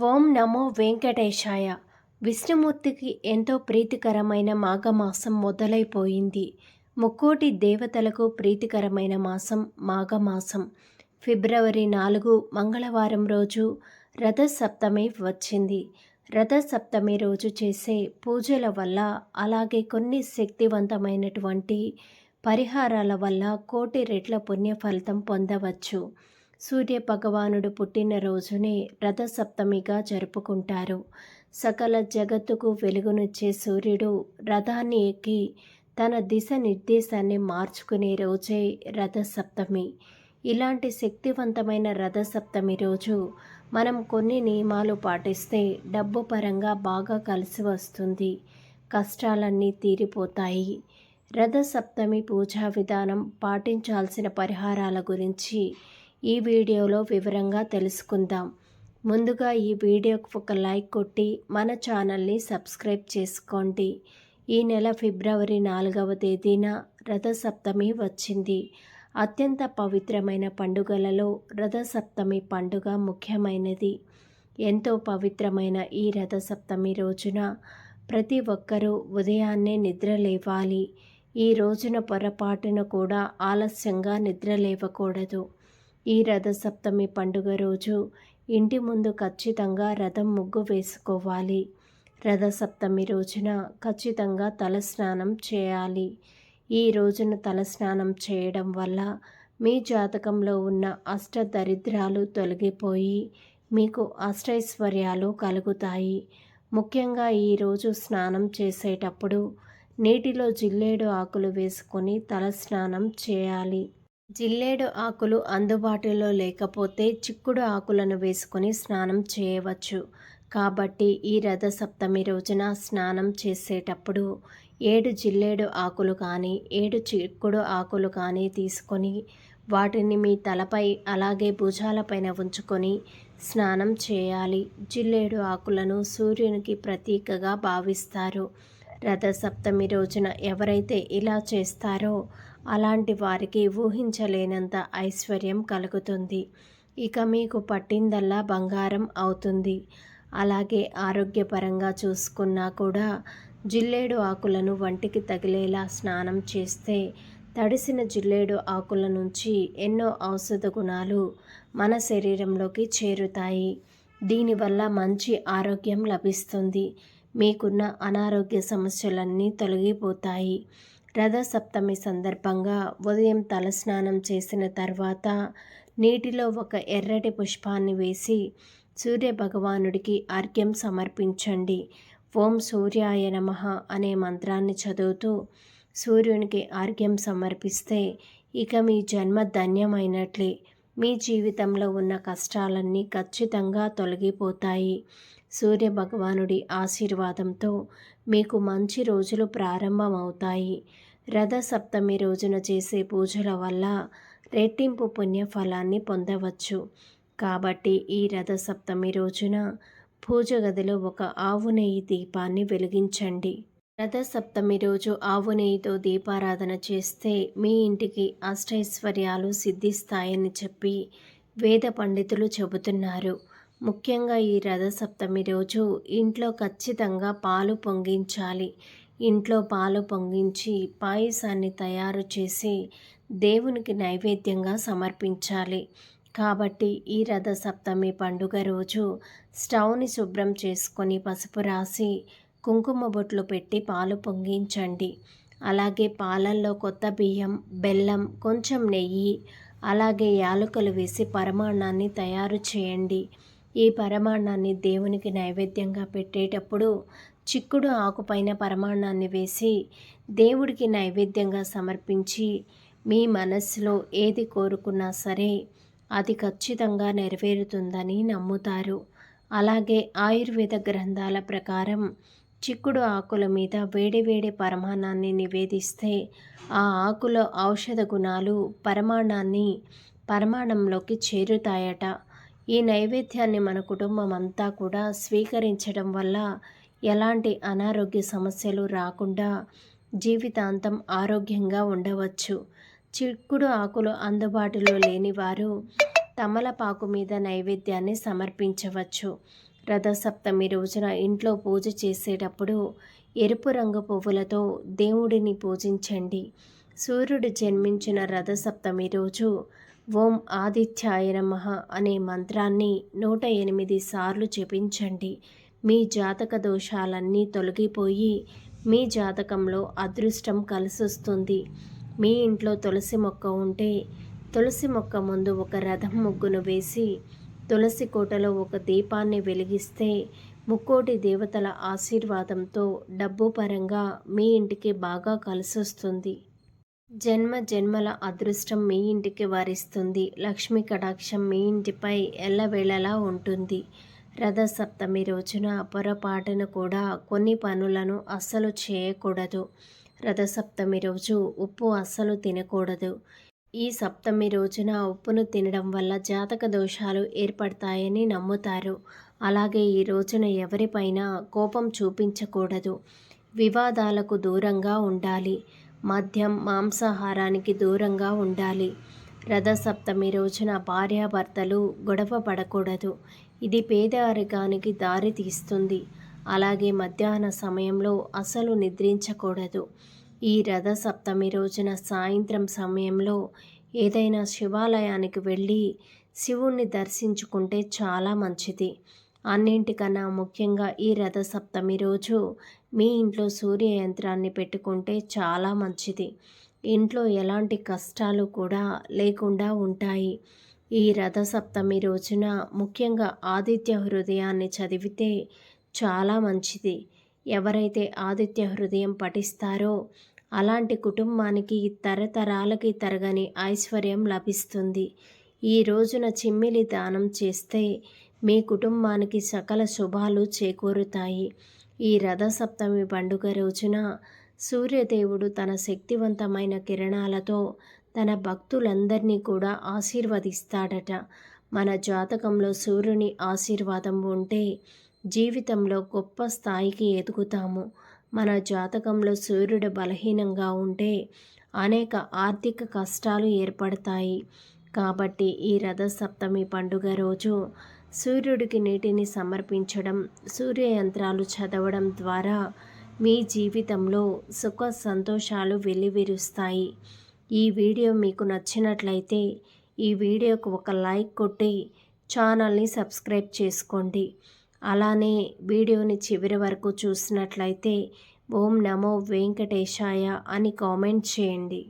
ఓం నమో వెంకటేశాయ. విష్ణుమూర్తికి ఎంతో ప్రీతికరమైన మాఘమాసం మొదలైపోయింది. ముక్కోటి దేవతలకు ప్రీతికరమైన మాసం మాఘమాసం. ఫిబ్రవరి 4 మంగళవారం రోజు రథసప్తమి వచ్చింది. రథసప్తమి రోజు చేసే పూజల వల్ల, అలాగే కొన్ని శక్తివంతమైనటువంటి పరిహారాల వల్ల కోటి రెట్ల పుణ్య ఫలితం పొందవచ్చు. సూర్య భగవానుడు పుట్టినరోజునే రథసప్తమిగా జరుపుకుంటారు. సకల జగత్తుకు వెలుగునిచ్చే సూర్యుడు రథాన్ని ఎక్కి తన దిశ నిర్దేశాన్ని మార్చుకునే రోజే రథసప్తమి. ఇలాంటి శక్తివంతమైన రథసప్తమి రోజు మనం కొన్ని నియమాలు పాటిస్తే డబ్బు పరంగా బాగా కలిసి వస్తుంది. కష్టాలన్నీ తీరిపోతాయి. రథసప్తమి పూజా విధానం, పాటించాల్సిన పరిహారాల గురించి ఈ వీడియోలో వివరంగా తెలుసుకుందాం. ముందుగా ఈ వీడియోకి ఒక లైక్ కొట్టి మన ఛానల్ని సబ్స్క్రైబ్ చేసుకోండి. ఈ నెల ఫిబ్రవరి 4వ తేదీన రథసప్తమి వచ్చింది. అత్యంత పవిత్రమైన పండుగలలో రథసప్తమి పండుగ ముఖ్యమైనది. ఎంతో పవిత్రమైన ఈ రథసప్తమి రోజున ప్రతి ఒక్కరూ ఉదయాన్నే నిద్ర లేవాలి. ఈ రోజున పొరపాటున కూడా ఆలస్యంగా నిద్ర లేవకూడదు. ఈ రథసప్తమి పండుగ రోజు ఇంటి ముందు ఖచ్చితంగా రథం ముగ్గు వేసుకోవాలి. రథసప్తమి రోజున ఖచ్చితంగా తలస్నానం చేయాలి. ఈ రోజున తలస్నానం చేయడం వల్ల మీ జాతకంలో ఉన్న అష్టదరిద్రాలు తొలగిపోయి మీకు అష్టైశ్వర్యాలు కలుగుతాయి. ముఖ్యంగా ఈరోజు స్నానం చేసేటప్పుడు నీటిలో జిల్లేడు ఆకులు వేసుకొని తలస్నానం చేయాలి. జిల్లేడు ఆకులు అందుబాటులో లేకపోతే చిక్కుడు ఆకులను వేసుకొని స్నానం చేయవచ్చు. కాబట్టి ఈ రథసప్తమి రోజున స్నానం చేసేటప్పుడు 7 జిల్లేడు ఆకులు కానీ 7 చిక్కుడు ఆకులు కానీ తీసుకొని వాటిని మీ తలపై అలాగే భుజాలపైన ఉంచుకొని స్నానం చేయాలి. జిల్లేడు ఆకులను సూర్యునికి ప్రతీకగా భావిస్తారు. రథసప్తమి రోజున ఎవరైతే ఇలా చేస్తారో అలాంటి వారికి ఊహించలేనంత ఐశ్వర్యం కలుగుతుంది. ఇక మీకు పట్టిందల్లా బంగారం అవుతుంది. అలాగే ఆరోగ్యపరంగా చూసుకున్నా కూడా జిల్లేడు ఆకులను వంటికి తగిలేలా స్నానం చేస్తే తడిసిన జిల్లేడు ఆకుల నుంచి ఎన్నో ఔషధ గుణాలు మన శరీరంలోకి చేరుతాయి. దీనివల్ల మంచి ఆరోగ్యం లభిస్తుంది. మీకున్న అనారోగ్య సమస్యలన్నీ తొలగిపోతాయి. రథసప్తమి సందర్భంగా ఉదయం తలస్నానం చేసిన తర్వాత నీటిలో ఒక ఎర్రటి పుష్పాన్ని వేసి సూర్య భగవానుడికి అర్ఘ్యం సమర్పించండి. ఓం సూర్యాయ నమః అనే మంత్రాన్ని చదువుతూ సూర్యునికి అర్ఘ్యం సమర్పిస్తే ఇక మీ జన్మ ధన్యమైనట్లే. మీ జీవితంలో ఉన్న కష్టాలన్నీ ఖచ్చితంగా తొలగిపోతాయి. సూర్య భగవానుడి ఆశీర్వాదంతో మీకు మంచి రోజులు ప్రారంభమవుతాయి. రథసప్తమి రోజున చేసే పూజల వల్ల రెట్టింపు పుణ్య ఫలాన్ని పొందవచ్చు. కాబట్టి ఈ రథసప్తమి రోజున పూజ గదిలో ఒక ఆవు నెయ్యి దీపాన్ని వెలిగించండి. రథసప్తమి రోజు ఆవు నెయ్యితో దీపారాధన చేస్తే మీ ఇంటికి అష్టైశ్వర్యాలు సిద్ధిస్తాయని చెప్పి వేద పండితులు చెబుతున్నారు. ముఖ్యంగా ఈ రథసప్తమి రోజు ఇంట్లో ఖచ్చితంగా పాలు పొంగించాలి. ఇంట్లో పాలు పొంగించి పాయసాన్ని తయారు చేసి దేవునికి నైవేద్యంగా సమర్పించాలి. కాబట్టి ఈ రథసప్తమి పండుగ రోజు స్టవ్ని శుభ్రం చేసుకొని పసుపు రాసి కుంకుమ బొట్లు పెట్టి పాలు పొంగించండి. అలాగే పాలల్లో కొత్త బియ్యం, బెల్లం, కొంచెం నెయ్యి, అలాగే యాలకులు వేసి పరమాన్నాన్ని తయారు చేయండి. ఈ పరమాన్నాన్ని దేవునికి నైవేద్యంగా పెట్టేటప్పుడు చిక్కుడు ఆకుపైన పరమాన్నాన్ని వేసి దేవుడికి నైవేద్యంగా సమర్పించి మీ మనస్సులో ఏది కోరుకున్నా సరే అది ఖచ్చితంగా నెరవేరుతుందని నమ్ముతారు. అలాగే ఆయుర్వేద గ్రంథాల ప్రకారం చిక్కుడు ఆకుల మీద వేడి పరమాన్నాన్ని నివేదిస్తే ఆ ఆకులో ఔషధ గుణాలు పరమాన్నంలోకి చేరుతాయట. ఈ నైవేద్యాన్ని మన కుటుంబం అంతా కూడా స్వీకరించడం వల్ల ఎలాంటి అనారోగ్య సమస్యలు రాకుండా జీవితాంతం ఆరోగ్యంగా ఉండవచ్చు. చిక్కుడు ఆకులు అందుబాటులో లేని వారు తమలపాకు మీద నైవేద్యాన్ని సమర్పించవచ్చు. రథసప్తమి రోజున ఇంట్లో పూజ చేసేటప్పుడు ఎరుపు రంగు పువ్వులతో దేవుడిని పూజించండి. సూర్యుడు జన్మించిన రథసప్తమి రోజు ఓం ఆదిత్యాయ నమః అనే మంత్రాన్ని 108 సార్లు జపించండి. మీ జాతక దోషాలన్నీ తొలగిపోయి మీ జాతకంలో అదృష్టం కలిసొస్తుంది. మీ ఇంట్లో తులసి మొక్క ఉంటే తులసి మొక్క ముందు ఒక రథం ముగ్గును వేసి తులసి కోటలో ఒక దీపాన్ని వెలిగిస్తే ముక్కోటి దేవతల ఆశీర్వాదంతో డబ్బు పరంగా మీ ఇంటికి బాగా కలిసొస్తుంది. జన్మ జన్మల అదృష్టం మీ ఇంటికి వరిస్తుంది. లక్ష్మీ కటాక్షం మీ ఇంటిపై ఎల్లవేళలా ఉంటుంది. రథసప్తమి రోజున పొరపాటున కూడా కొన్ని పనులను అస్సలు చేయకూడదు. రథసప్తమి రోజు ఉప్పు అస్సలు తినకూడదు. ఈ సప్తమి రోజున ఉప్పును తినడం వల్ల జాతక దోషాలు ఏర్పడతాయని నమ్ముతారు. అలాగే ఈ రోజున ఎవరిపైనా కోపం చూపించకూడదు. వివాదాలకు దూరంగా ఉండాలి. మద్యం మాంసాహారానికి దూరంగా ఉండాలి. రథసప్తమి రోజున భార్యాభర్తలు గొడవ పడకూడదు. ఇది పేదరికానికి దారి తీస్తుంది. అలాగే మధ్యాహ్న సమయంలో అసలు నిద్రించకూడదు. ఈ రథసప్తమి రోజున సాయంత్రం సమయంలో ఏదైనా శివాలయానికి వెళ్ళి శివుణ్ణి దర్శించుకుంటే చాలా మంచిది. అన్నింటికన్నా ముఖ్యంగా ఈ రథసప్తమి రోజు మీ ఇంట్లో సూర్య యంత్రాన్ని పెట్టుకుంటే చాలా మంచిది. ఇంట్లో ఎలాంటి కష్టాలు కూడా లేకుండా ఉంటాయి. ఈ రథసప్తమి రోజున ముఖ్యంగా ఆదిత్య హృదయాన్ని చదివితే చాలా మంచిది. ఎవరైతే ఆదిత్య హృదయం పఠిస్తారో అలాంటి కుటుంబానికి తరతరాలకి తరగని ఐశ్వర్యం లభిస్తుంది. ఈ రోజున చిమ్మిలి దానం చేస్తే మీ కుటుంబానికి సకల శుభాలు చేకూరుతాయి. ఈ రథసప్తమి పండుగ రోజున సూర్యదేవుడు తన శక్తివంతమైన కిరణాలతో తన భక్తులందరినీ కూడా ఆశీర్వదిస్తాడట. మన జాతకంలో సూర్యుని ఆశీర్వాదం ఉంటే జీవితంలో గొప్ప స్థాయికి ఎదుగుతాము. మన జాతకంలో సూర్యుడు బలహీనంగా ఉంటే అనేక ఆర్థిక కష్టాలు ఏర్పడతాయి. కాబట్టి ఈ రథసప్తమి పండుగ రోజు సూర్యుడికి నీటిని సమర్పించడం, సూర్య యంత్రాలు చదవడం ద్వారా మీ జీవితంలో సుఖ సంతోషాలు వెల్లివిరుస్తాయి. ఈ వీడియో మీకు నచ్చినట్లయితే ఈ వీడియోకు ఒక లైక్ కొట్టి ఛానల్ని సబ్స్క్రైబ్ చేసుకోండి. అలానే వీడియోని చివరి వరకు చూసినట్లయితే ఓం నమో వెంకటేశాయ అని కామెంట్ చేయండి.